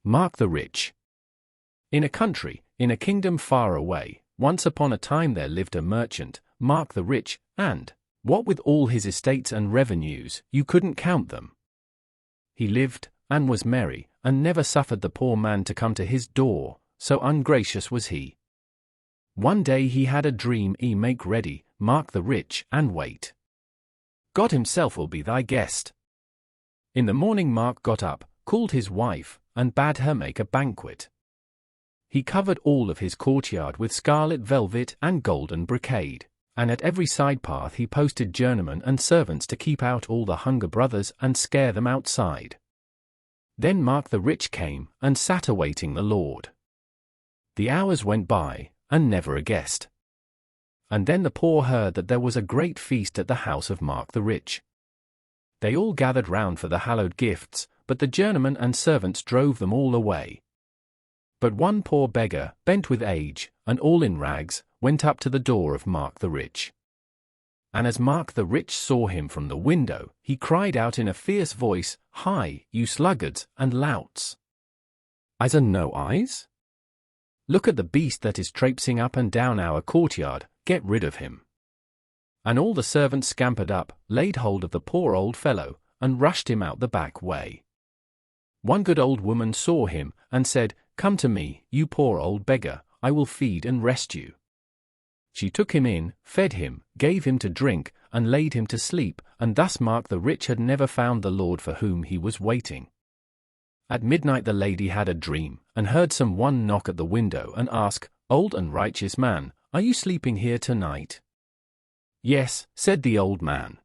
Mark the Rich. In a country, in a kingdom far away, once upon a time there lived a merchant, Mark the Rich, and, what with all his estates and revenues, you couldn't count them. He lived, and was merry, and never suffered the poor man to come to his door, so ungracious was he. One day he had a dream. Make ready, Mark the Rich, and wait. God himself will be thy guest. In the morning Mark got up, called his wife, and bade her make a banquet. He covered all of his courtyard with scarlet velvet and golden brocade, and at every side path he posted journeymen and servants to keep out all the hunger brothers and scare them outside. Then Mark the Rich came, and sat awaiting the Lord. The hours went by, and never a guest. And then the poor heard that there was a great feast at the house of Mark the Rich. They all gathered round for the hallowed gifts, but the journeymen and servants drove them all away. But one poor beggar, bent with age, and all in rags, went up to the door of Mark the Rich. And as Mark the Rich saw him from the window, he cried out in a fierce voice, "Hi, you sluggards and louts! Eyes and no eyes? Look at the beast that is traipsing up and down our courtyard, get rid of him." And all the servants scampered up, laid hold of the poor old fellow, and rushed him out the back way. One good old woman saw him, and said, "Come to me, you poor old beggar, I will feed and rest you." She took him in, fed him, gave him to drink, and laid him to sleep, and thus Mark the Rich had never found the Lord for whom he was waiting. At midnight the lady had a dream, and heard some one knock at the window and ask, "Old and righteous man, are you sleeping here tonight?" "Yes," said the old man.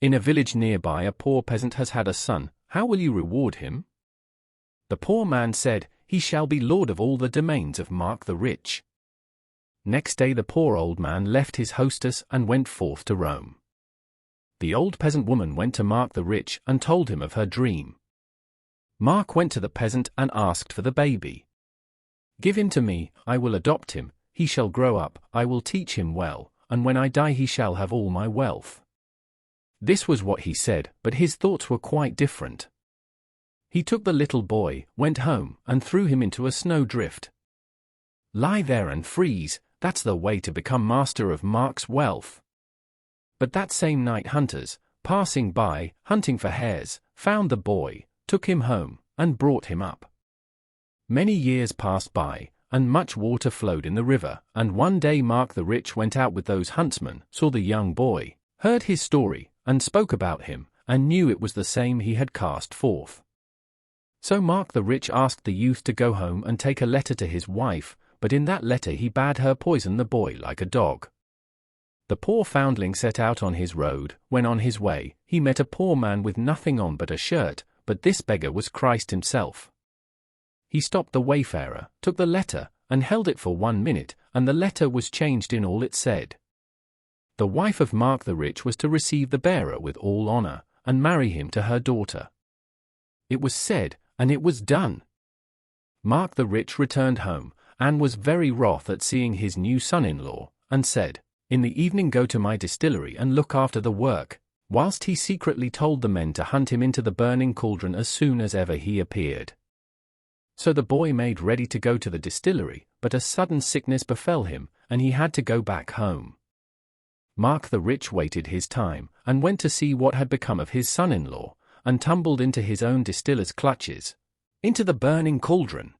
"In a village nearby a poor peasant has had a son. How will you reward him?" The poor man said, "He shall be lord of all the domains of Mark the Rich." Next day the poor old man left his hostess and went forth to Rome. The old peasant woman went to Mark the Rich and told him of her dream. Mark went to the peasant and asked for the baby. "Give him to me, I will adopt him, he shall grow up, I will teach him well, and when I die he shall have all my wealth." This was what he said, but his thoughts were quite different. He took the little boy, went home, and threw him into a snowdrift. "Lie there and freeze, that's the way to become master of Mark's wealth." But that same night hunters, passing by, hunting for hares, found the boy, took him home, and brought him up. Many years passed by, and much water flowed in the river, and one day Mark the Rich went out with those huntsmen, saw the young boy, heard his story, and spoke about him, and knew it was the same he had cast forth. So Mark the Rich asked the youth to go home and take a letter to his wife, but in that letter he bade her poison the boy like a dog. The poor foundling set out on his road. When on his way, he met a poor man with nothing on but a shirt, but this beggar was Christ himself. He stopped the wayfarer, took the letter, and held it for 1 minute, and the letter was changed in all it said. The wife of Mark the Rich was to receive the bearer with all honor, and marry him to her daughter. It was said, and it was done. Mark the Rich returned home, and was very wroth at seeing his new son-in-law, and said, "In the evening go to my distillery and look after the work," whilst he secretly told the men to hunt him into the burning cauldron as soon as ever he appeared. So the boy made ready to go to the distillery, but a sudden sickness befell him, and he had to go back home. Mark the Rich waited his time, and went to see what had become of his son-in-law, and tumbled into his own distiller's clutches, into the burning cauldron.